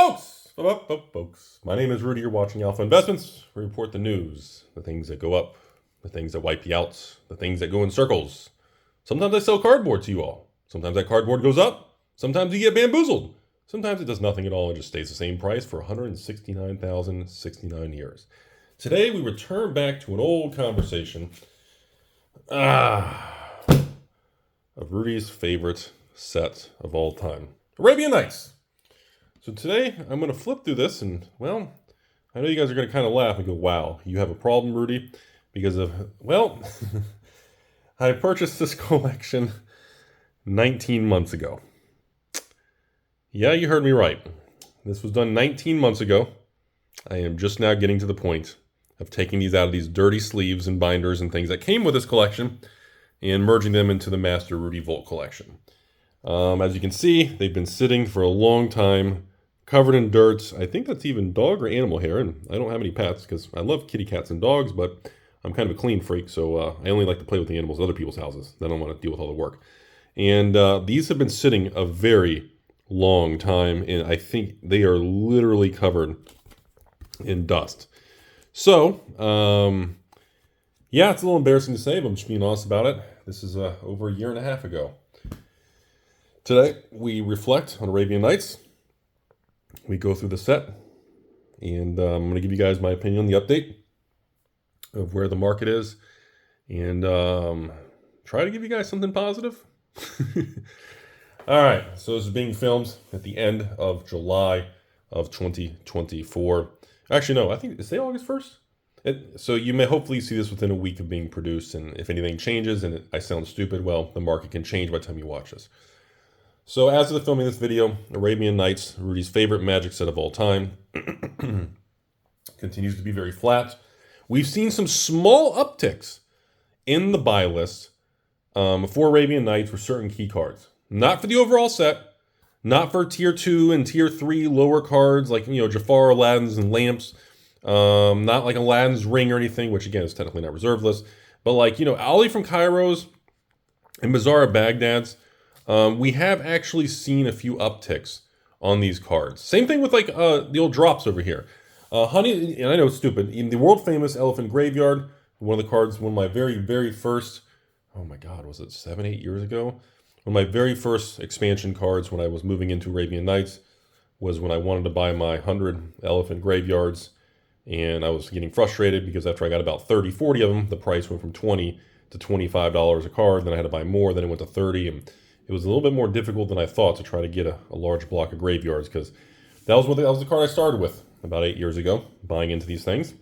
Folks, my name is Rudy. You're watching Alpha Investments. We report the news, the things that go up, the things that wipe you out, the things that go in circles. Sometimes I sell cardboard to you all. Sometimes that cardboard goes up. Sometimes you get bamboozled. Sometimes it does nothing at all and just stays the same price for 169,069 years. Today we return back to an old conversation of Rudy's favorite set of all time, Arabian Knights. So today, I'm going to flip through this and, well, I know you guys are going to kind of laugh and go, wow, you have a problem, Rudy, because of, well, I purchased this collection 19 months ago. Yeah, you heard me right. This was done 19 months ago. I am just now getting to the point of taking these out of these dirty sleeves and binders and things that came with this collection and merging them into the Master Rudy Volt collection. As you can see, they've been sitting for a long time, covered in dirt. I think that's even dog or animal hair, and I don't have any pets because I love kitty cats and dogs, but I'm kind of a clean freak, so I only like to play with the animals at other people's houses. I don't want to deal with all the work. And these have been sitting a very long time, and I think they are literally covered in dust. So, yeah, it's a little embarrassing to say, but I'm just being honest about it. This is over a year and a half ago. Today, we reflect on Arabian Knights. We go through the set, and I'm going to give you guys my opinion on the update of where the market is, and try to give you guys something positive. All right, so this is being filmed at the end of July of 2024. Actually, no, I think, is it August 1st? So you may hopefully see this within a week of being produced, and if anything changes and I sound stupid, well, the market can change by the time you watch this. So as of the filming of this video, Arabian Knights, Rudy's favorite Magic set of all time, continues to be very flat. We've seen some small upticks in the buy list for Arabian Knights for certain key cards. Not for the overall set, not for tier 2 and tier 3 lower cards like, Jafar, Aladdin's, and Lamps. Not like Aladdin's Ring or anything, which again is technically not reserved list. But like, Ali from Cairo's and Bazaar of Baghdad's. We have actually seen a few upticks on these cards. Same thing with like the old drops over here. Honey, and I know it's stupid, in the world famous Elephant Graveyard, one of the cards, one of my very, very first, oh my God, was it 7-8 years ago? One of my very first expansion cards when I was moving into Arabian Nights was when I wanted to buy my 100 Elephant Graveyards, and I was getting frustrated because after I got about 30, 40 of them, the price went from $20 to $25 a card, then I had to buy more, then it went to 30, and it was a little bit more difficult than I thought to try to get a large block of graveyards, because that was the card I started with about 8 years ago, buying into these things.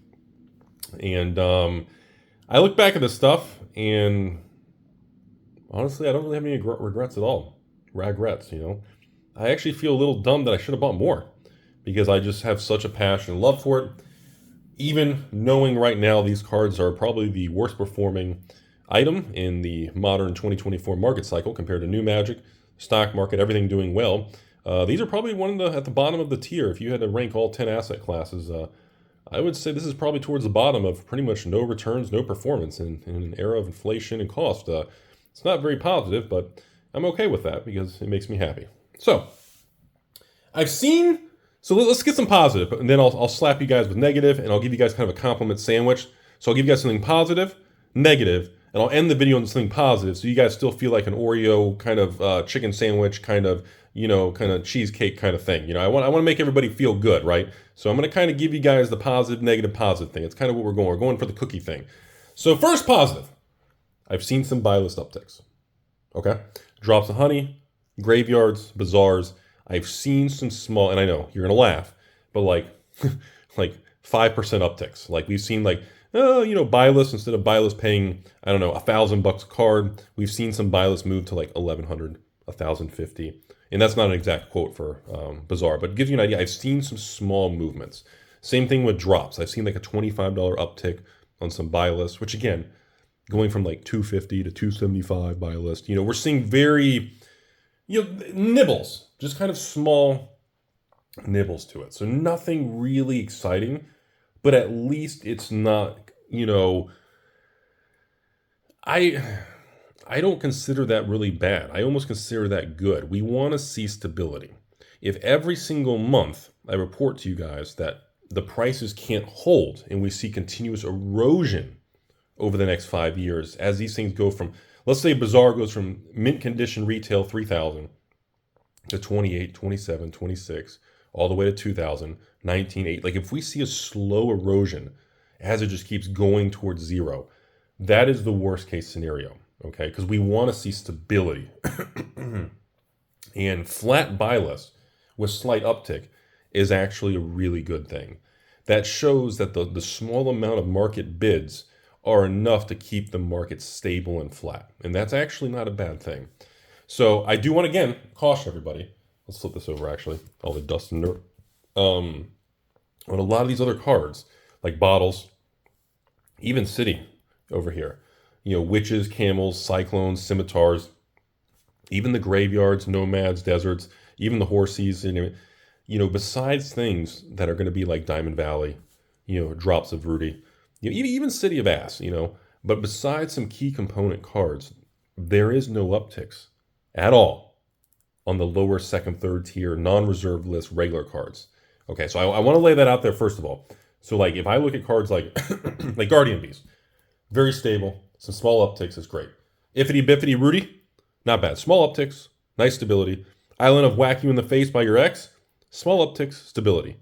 And I look back at this stuff, and honestly, I don't really have any regrets at all. Regrets, I actually feel a little dumb that I should have bought more, because I just have such a passion and love for it. Even knowing right now these cards are probably the worst performing item in the modern 2024 market cycle compared to new Magic, stock market, everything doing well. These are probably at the bottom of the tier. If you had to rank all 10 asset classes, I would say this is probably towards the bottom of pretty much no returns, no performance in an era of inflation and cost. It's not very positive, but I'm okay with that because it makes me happy. So let's get some positive, and then I'll slap you guys with negative, and I'll give you guys kind of a compliment sandwich. So I'll give you guys something positive, negative, and I'll end the video on something positive, so you guys still feel like an Oreo kind of chicken sandwich, kind of cheesecake kind of thing. I want to make everybody feel good, right? So I'm going to kind of give you guys the positive, negative, positive thing. It's kind of what we're going. We're going for the cookie thing. So first positive, I've seen some buy list upticks. Okay, drops of honey, graveyards, bazaars. I've seen some small, and I know you're gonna laugh, but like 5% upticks. Like we've seen buy list, instead of buy list paying, I don't know, $1,000 a card, we've seen some buy list move to like $1,100, $1,050. And that's not an exact quote for Bazaar, but it gives you an idea. I've seen some small movements. Same thing with drops. I've seen like a $25 uptick on some buy lists, which again, going from like $250 to $275 buy list. We're seeing very, nibbles, just kind of small nibbles to it. So nothing really exciting, but at least it's not, I don't consider that really bad. I almost consider that good. We want to see stability. if every single month I report to you guys that the prices can't hold and we see continuous erosion over the next 5 years as these things go from, let's say Bazaar goes from mint condition retail 3,000 to 28, 27, 26, all the way to 2000, 19, 8. Like if we see a slow erosion as it just keeps going towards zero, that is the worst case scenario, okay? Because we want to see stability. And flat buy list with slight uptick is actually a really good thing. That shows that the small amount of market bids are enough to keep the market stable and flat. And that's actually not a bad thing. So I do want to, again, caution everybody. Let's flip this over, actually. All the dust and dirt. On a lot of these other cards, like bottles, even city over here, witches, camels, cyclones, scimitars, even the graveyards, nomads, deserts, even the horses, besides things that are going to be like Diamond Valley, drops of Rudy, even City of Ass, but besides some key component cards, there is no upticks at all on the lower second, third tier, non-reserved list regular cards. Okay, so I want to lay that out there first of all. So like if I look at cards like like Guardian Beast, very stable, some small upticks is great. Iffity Biffity Rudy, not bad. Small upticks, nice stability. Island of Whack You in the Face by Your Ex, small upticks, stability.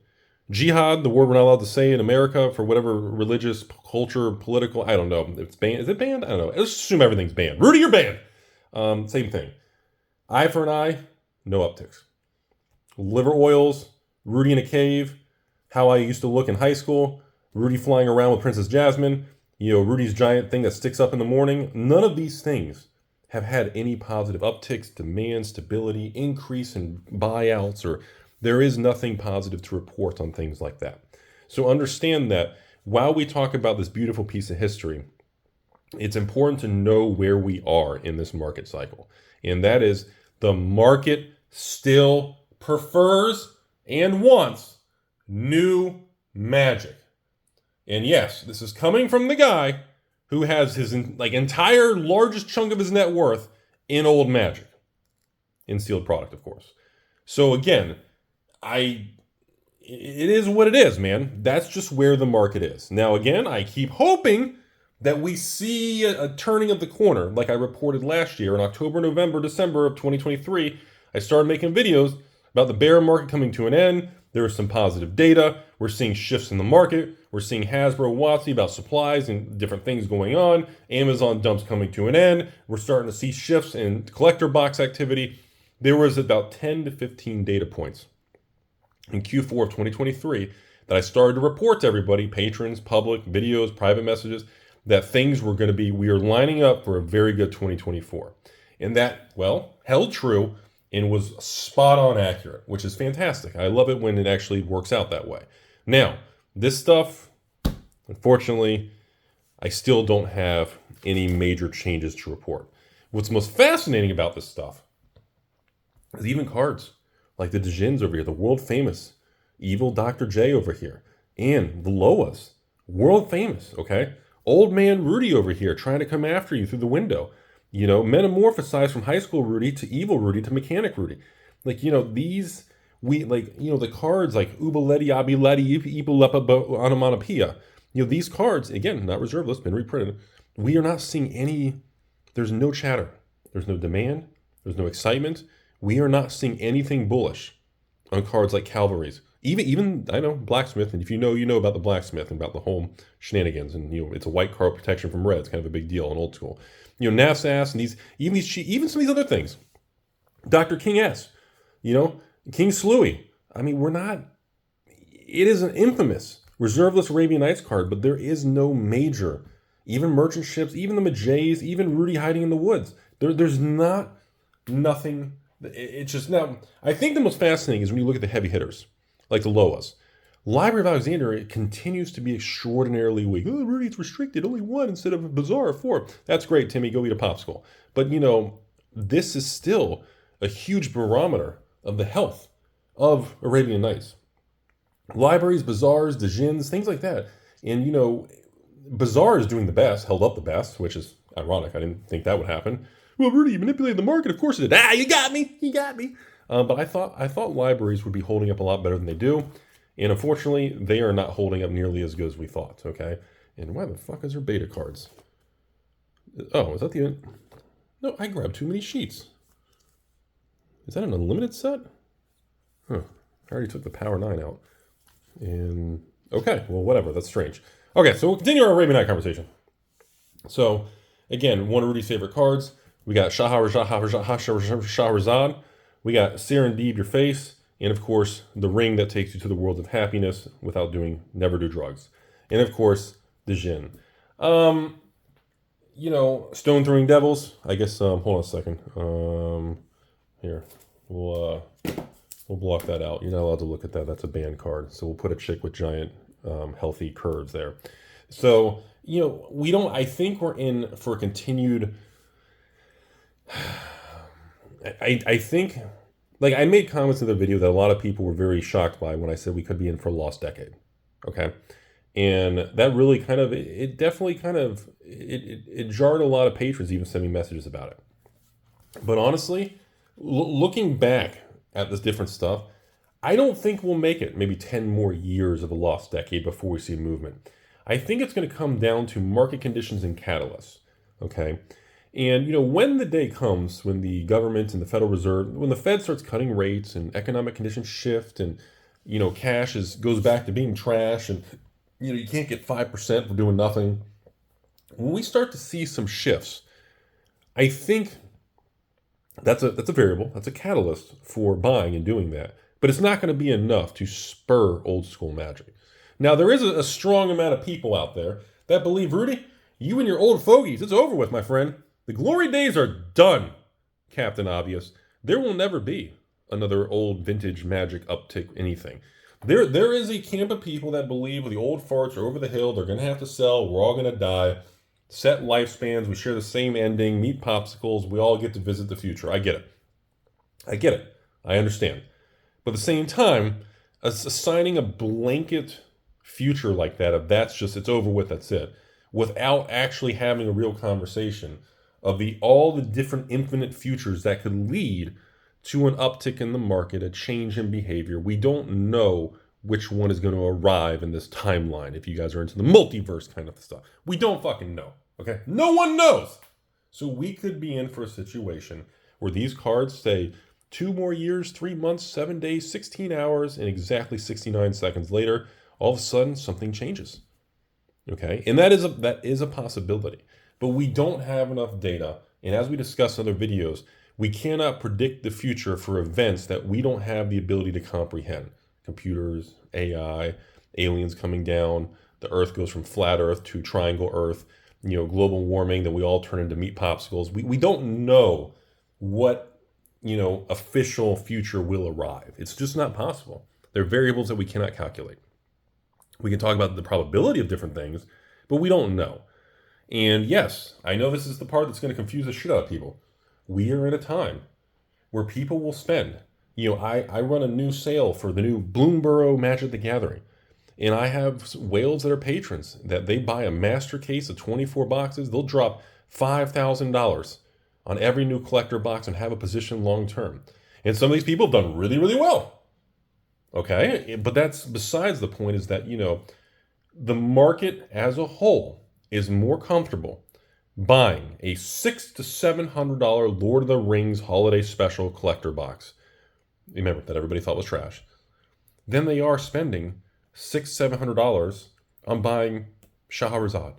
Jihad, the word we're not allowed to say in America for whatever religious, culture, political, I don't know. If it's banned. Is it banned? I don't know. Let's assume everything's banned. Rudy, you're banned. Same thing. Eye for an eye, no upticks. Liver oils, Rudy in a cave, how I used to look in high school, Rudy flying around with Princess Jasmine, Rudy's giant thing that sticks up in the morning. None of these things have had any positive upticks, demand, stability, increase in buyouts, or there is nothing positive to report on things like that. So understand that while we talk about this beautiful piece of history, it's important to know where we are in this market cycle. And that is the market still prefers and wants new magic. And yes, this is coming from the guy who has his entire largest chunk of his net worth in old magic, in sealed product, of course. So again, it is what it is, man. That's just where the market is. Now, again, I keep hoping that we see a turning of the corner, like I reported last year in October, November, December of 2023. I started making videos about the bear market coming to an end. There was some positive data. We're seeing shifts in the market. We're seeing Hasbro, Watsy about supplies and different things going on. Amazon dumps coming to an end. We're starting to see shifts in collector box activity. There was about 10 to 15 data points in Q4 of 2023 that I started to report to everybody, patrons, public, videos, private messages, that things were going to be, we are lining up for a very good 2024. And that, well, held true and was spot on accurate, which is fantastic. I love it when it actually works out that way. Now, this stuff, unfortunately, I still don't have any major changes to report. What's most fascinating about this stuff is even cards like the Djinns over here, the world famous Evil Dr. J over here, and the Loas, world famous, okay? Old man Rudy over here trying to come after you through the window. Metamorphosized from high school Rudy to evil Rudy to mechanic Rudy. The cards like Ubaleti, Abileti, Ibulepa, Onomatopoeia. These cards, again, not reserved list, been reprinted. We are not seeing any, there's no chatter. There's no demand. There's no excitement. We are not seeing anything bullish on cards like Cavalry's. Even I know Blacksmith, and if you know about the Blacksmith and about the whole shenanigans, and it's a white card protection from red. It's kind of a big deal in old school. Nassas and even some of these other things. Dr. King S, King Sluey. I mean, it is an infamous reserveless Arabian Knights card, but there is no major, even merchant ships, even the Majays, even Rudy hiding in the woods. There's nothing. It's just now. I think the most fascinating is when you look at the heavy hitters, like the Loas. Library of Alexandria continues to be extraordinarily weak. Oh, Rudy, it's restricted. Only one instead of a Bazaar of 4. That's great, Timmy. Go eat a popsicle. But, this is still a huge barometer of the health of Arabian Nights. Libraries, Bazaars, Djinns, things like that. And, Bazaar is doing the best, held up the best, which is ironic. I didn't think that would happen. Well, Rudy, you manipulated the market. Of course it did. You got me. You got me. But I thought libraries would be holding up a lot better than they do. And unfortunately, they are not holding up nearly as good as we thought, okay? And why the fuck is there beta cards? Oh, is that the... No, I grabbed too many sheets. Is that an unlimited set? Huh. I already took the Power 9 out. And... Okay, well, whatever. That's strange. Okay, so we'll continue our Arabian Night conversation. So, again, one of Rudy's favorite cards. We got Shahrazad. We got Serendib, your face. And, of course, the ring that takes you to the world of happiness without never do drugs. And, of course, the Jinn. You know, stone throwing devils. I guess, hold on a second. Here, we'll block that out. You're not allowed to look at that. That's a banned card. So we'll put a chick with giant, healthy curves there. So, you know, I think we're in for a continued, I think, like I made comments in the video that a lot of people were very shocked by when I said we could be in for a lost decade. Okay. And that really kind of, it definitely kind of, it jarred a lot of patrons even sending messages about it. But honestly, looking back at this different stuff, I don't think we'll make it maybe 10 more years of a lost decade before we see movement. I think it's going to come down to market conditions and catalysts, okay? And, you know, when the day comes when the government and the Federal Reserve, when the Fed starts cutting rates and economic conditions shift and, you know, cash goes back to being trash and, you know, you can't get 5% for doing nothing. When we start to see some shifts, I think that's a variable, that's a catalyst for buying and doing that. But it's not going to be enough to spur old school magic. Now, there is a strong amount of people out there that believe, Rudy, you and your old fogies, it's over with, my friend. The glory days are done, Captain Obvious. There will never be another old vintage magic uptick anything. There is a camp of people that believe the old farts are over the hill, they're going to have to sell, we're all going to die. Set lifespans, we share the same ending, meat popsicles, we all get to visit the future. I get it. I understand. But at the same time, assigning a blanket future like that, of that's just, it's over with, that's it, without actually having a real conversation of all the different infinite futures that could lead to an uptick in the market, a change in behavior. We don't know which one is going to arrive in this timeline if you guys are into the multiverse kind of stuff. We don't fucking know, okay? No one knows. So we could be in for a situation where these cards say 2 more years, 3 months, 7 days, 16 hours, and exactly 69 seconds later, all of a sudden something changes, okay? And that is a possibility. But we don't have enough data, and as we discussed in other videos, we cannot predict the future for events that we don't have the ability to comprehend. Computers, AI, aliens coming down, the Earth goes from flat Earth to triangle Earth, you know, global warming, that we all turn into meat popsicles. We don't know what, you know, official future will arrive. It's just not possible. There are variables that we cannot calculate. We can talk about the probability of different things, but we don't know. And yes, I know this is the part that's going to confuse the shit out of people. We are in a time where people will spend, you know, I run a new sale for the new Bloomborough Magic the Gathering. And I have whales that are patrons that they buy a master case of 24 boxes. They'll drop $5,000 on every new collector box and have a position long term. And some of these people have done really, really well. Okay, but that's besides the point, is that, you know, the market as a whole is more comfortable buying a $600 to $700 Lord of the Rings holiday special collector box, remember, that everybody thought was trash, than they are spending $600-700 on buying Shahrazad,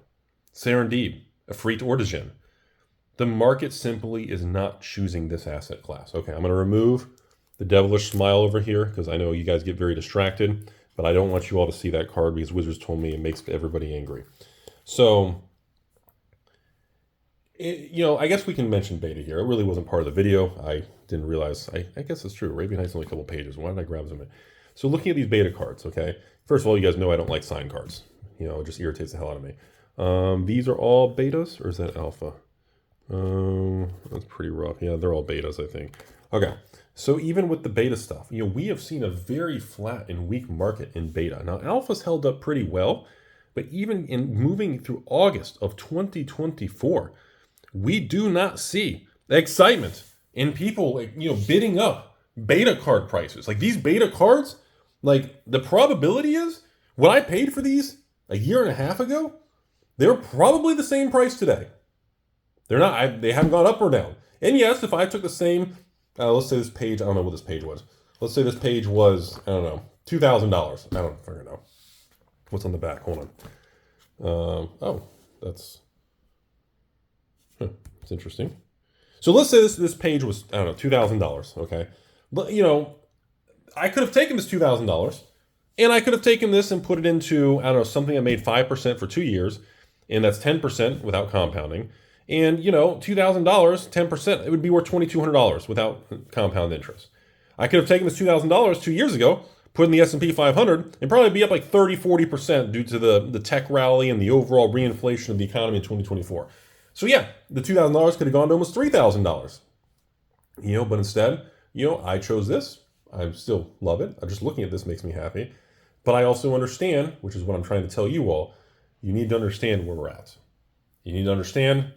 Serendib, Efreet, or Djinn. The market simply is not choosing this asset class. Okay, I'm going to remove the devilish smile over here because I know you guys get very distracted, but I don't want you all to see that card because Wizards told me it makes everybody angry. So, you know, I guess we can mention beta here. It really wasn't part of the video. I didn't realize. I guess it's true. Arabian Knights only a couple pages. Why did I grab them? So looking at these beta cards, okay. First of all, you guys know I don't like signed cards. You know, it just irritates the hell out of me. These are all betas, or is that alpha? That's pretty rough. Yeah, they're all betas, I think. Okay. So even with the beta stuff, you know, we have seen a very flat and weak market in beta. Now, alpha's held up pretty well, but even in moving through August of 2024, we do not see excitement in people, like, you know, bidding up beta card prices. Like these beta cards, like the probability is what I paid for these a year and a half ago, they're probably the same price today. They're not, they haven't gone up or down. And yes, if I took the same, let's say this page, I don't know what this page was. Let's say this page was, I don't know, $2,000. I don't fucking know. What's on the back? Hold on. Oh, that's it's interesting. So let's say this page was, I don't know, $2,000, okay? But, you know, I could have taken this $2,000 and I could have taken this and put it into, I don't know, something that made 5% for 2 years, and that's 10% without compounding. And, you know, $2,000, 10%, it would be worth $2,200 without compound interest. I could have taken this $2,000 2 years ago, put in the S&P 500, and probably be up like 30, 40% due to the tech rally and the overall reinflation of the economy in 2024. So yeah, the $2,000 could have gone to almost $3,000. You know, but instead, you know, I chose this. I still love it. Just looking at this makes me happy. But I also understand, which is what I'm trying to tell you all, you need to understand where we're at. You need to understand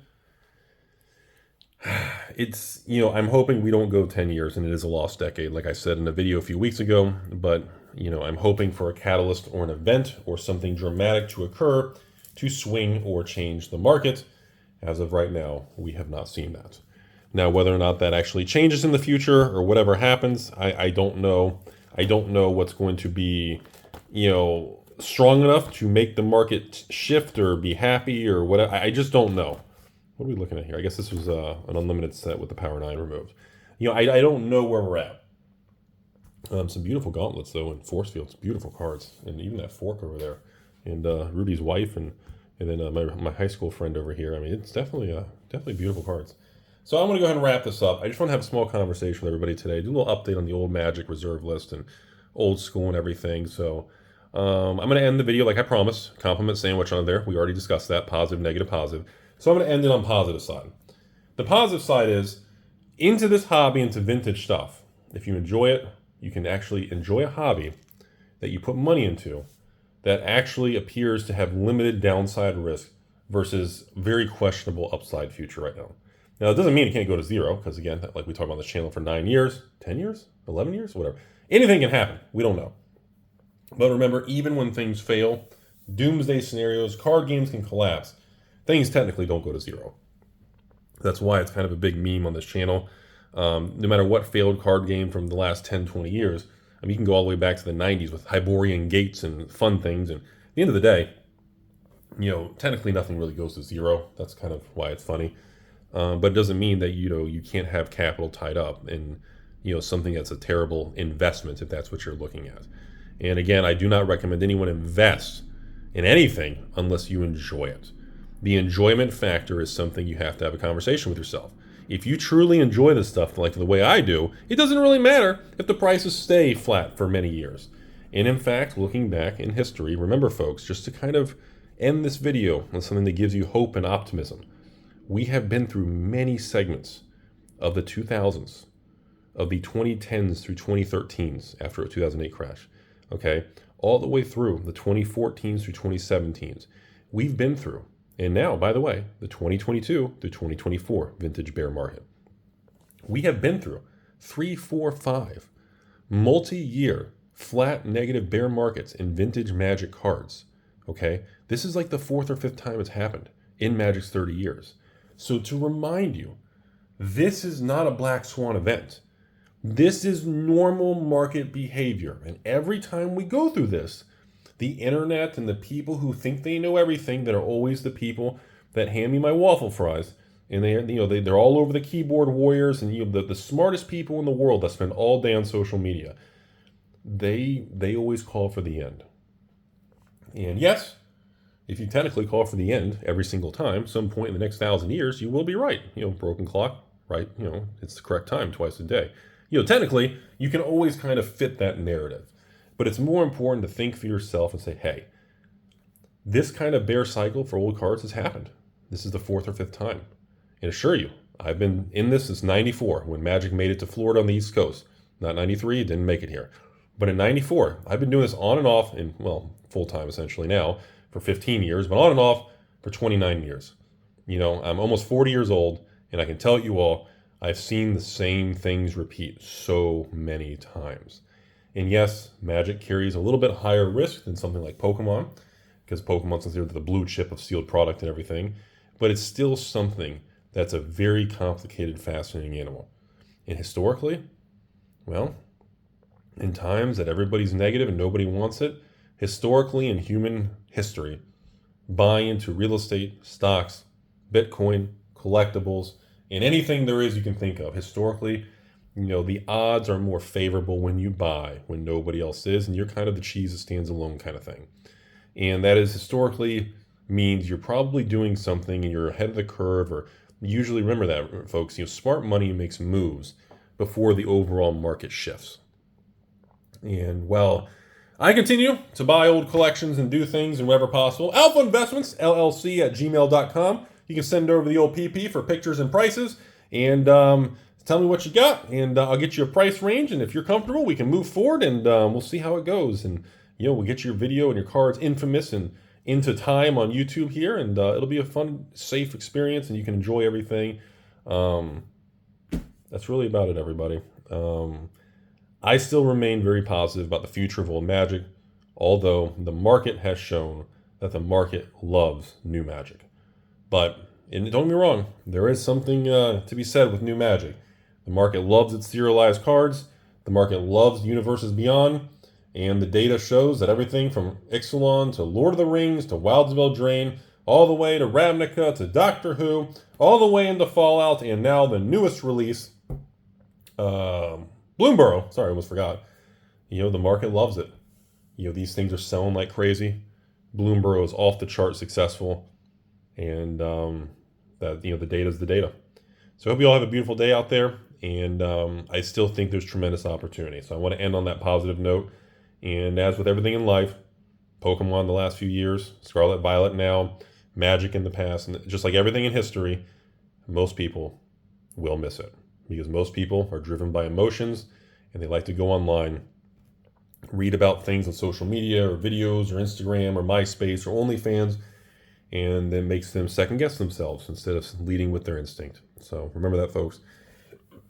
it's, you know, I'm hoping we don't go 10 years and it is a lost decade, like I said in a video a few weeks ago. But, you know, I'm hoping for a catalyst or an event or something dramatic to occur to swing or change the market. As of right now, we have not seen that. Now, whether or not that actually changes in the future or whatever happens, I don't know. I don't know what's going to be, you know, strong enough to make the market shift or be happy or whatever. I just don't know. What are we looking at here? I guess this was an unlimited set with the Power 9 removed. You know, I don't know where we're at. Some beautiful gauntlets, though, and force fields. Beautiful cards. And even that fork over there. And Rudy's wife and then my high school friend over here. I mean, it's definitely beautiful cards. So I'm going to go ahead and wrap this up. I just want to have a small conversation with everybody today. Do a little update on the old Magic reserve list and old school and everything. So I'm going to end the video like I promised. Compliment sandwich on there. We already discussed that. Positive, negative, positive. So I'm going to end it on positive side. The positive side is into this hobby, into vintage stuff. If you enjoy it, you can actually enjoy a hobby that you put money into that actually appears to have limited downside risk versus very questionable upside future right now. Now, it doesn't mean it can't go to zero, because again, like we talked about on this channel for 9 years, 10 years, 11 years, whatever. Anything can happen. We don't know. But remember, even when things fail, doomsday scenarios, card games can collapse. Things technically don't go to zero. That's why it's kind of a big meme on this channel. No matter what failed card game from the last 10, 20 years, I mean, you can go all the way back to the 90s with Hyborian Gates and fun things. And at the end of the day, you know, technically nothing really goes to zero. That's kind of why it's funny. But it doesn't mean that, you know, you can't have capital tied up in, you know, something that's a terrible investment if that's what you're looking at. And again, I do not recommend anyone invest in anything unless you enjoy it. The enjoyment factor is something you have to have a conversation with yourself. If you truly enjoy this stuff like the way I do, it doesn't really matter if the prices stay flat for many years. And in fact, looking back in history, remember folks, just to kind of end this video on something that gives you hope and optimism, we have been through many segments of the 2000s, of the 2010s through 2013s after a 2008 crash, okay? All the way through the 2014s through 2017s. We've been through. And now, by the way, the 2022 to 2024 vintage bear market. We have been through 3, 4, 5 multi-year flat negative bear markets in vintage Magic cards. Okay, this is like the 4th or 5th time it's happened in Magic's 30 years. So to remind you, this is not a black swan event. This is normal market behavior. And every time we go through this, the internet and the people who think they know everything, that are always the people that hand me my waffle fries, and they're all over the keyboard warriors and the smartest people in the world that spend all day on social media. They always call for the end. And yes, if you technically call for the end every single time, some point in the next 1,000 years, you will be right. Broken clock, right? It's the correct time twice a day. Technically, you can always kind of fit that narrative. But it's more important to think for yourself and say, hey, this kind of bear cycle for old cards has happened. This is the 4th or 5th time. And assure you, I've been in this since 94, when Magic made it to Florida on the East Coast. Not 93, it didn't make it here. But in 94, I've been doing this on and off, full-time essentially now, for 15 years, but on and off for 29 years. I'm almost 40 years old, and I can tell you all, I've seen the same things repeat so many times. And yes, Magic carries a little bit higher risk than something like Pokemon, because Pokemon's considered the blue chip of sealed product and everything, but it's still something that's a very complicated, fascinating animal. And historically, well, in times that everybody's negative and nobody wants it, historically in human history, buying into real estate, stocks, Bitcoin, collectibles, and anything there is you can think of, historically, the odds are more favorable when you buy when nobody else is, and you're kind of the cheese that stands alone kind of thing. And that is historically means you're probably doing something and you're ahead of the curve, or usually remember that, folks, smart money makes moves before the overall market shifts. And well, I continue to buy old collections and do things and wherever possible. AlphainvestmentsLLC at gmail.com. You can send over the old PP for pictures and prices, and tell me what you got, and I'll get you a price range. And if you're comfortable, we can move forward, and we'll see how it goes. And we'll get your video and your cards infamous and into time on YouTube here, and it'll be a fun, safe experience, and you can enjoy everything. That's really about it, everybody. I still remain very positive about the future of old Magic, although the market has shown that the market loves new Magic. But, and don't get me wrong, there is something to be said with new Magic. The market loves its serialized cards. The market loves Universes Beyond. And the data shows that everything from Ixalan to Lord of the Rings to Wilds of Eldraine, all the way to Ravnica to Doctor Who, all the way into Fallout, and now the newest release, Bloomburrow. Sorry, I almost forgot. The market loves it. These things are selling like crazy. Bloomburrow is off the chart successful. And that the data is the data. So I hope you all have a beautiful day out there. And I still think there's tremendous opportunity. So I want to end on that positive note. And as with everything in life, Pokemon the last few years, Scarlet Violet now, Magic in the past, and just like everything in history, most people will miss it. Because most people are driven by emotions, and they like to go online, read about things on social media or videos or Instagram or MySpace or OnlyFans, and then makes them second guess themselves instead of leading with their instinct. So remember that, folks.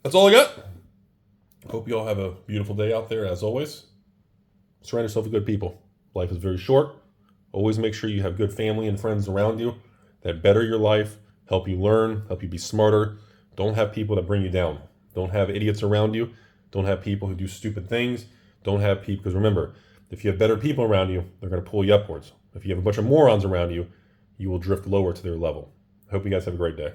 That's all I got. Hope you all have a beautiful day out there. As always, surround yourself with good people. Life is very short. Always make sure you have good family and friends around you that better your life, help you learn, help you be smarter. Don't have people that bring you down. Don't have idiots around you. Don't have people who do stupid things. Don't have people, because remember, if you have better people around you, they're going to pull you upwards. If you have a bunch of morons around you, you will drift lower to their level. I hope you guys have a great day.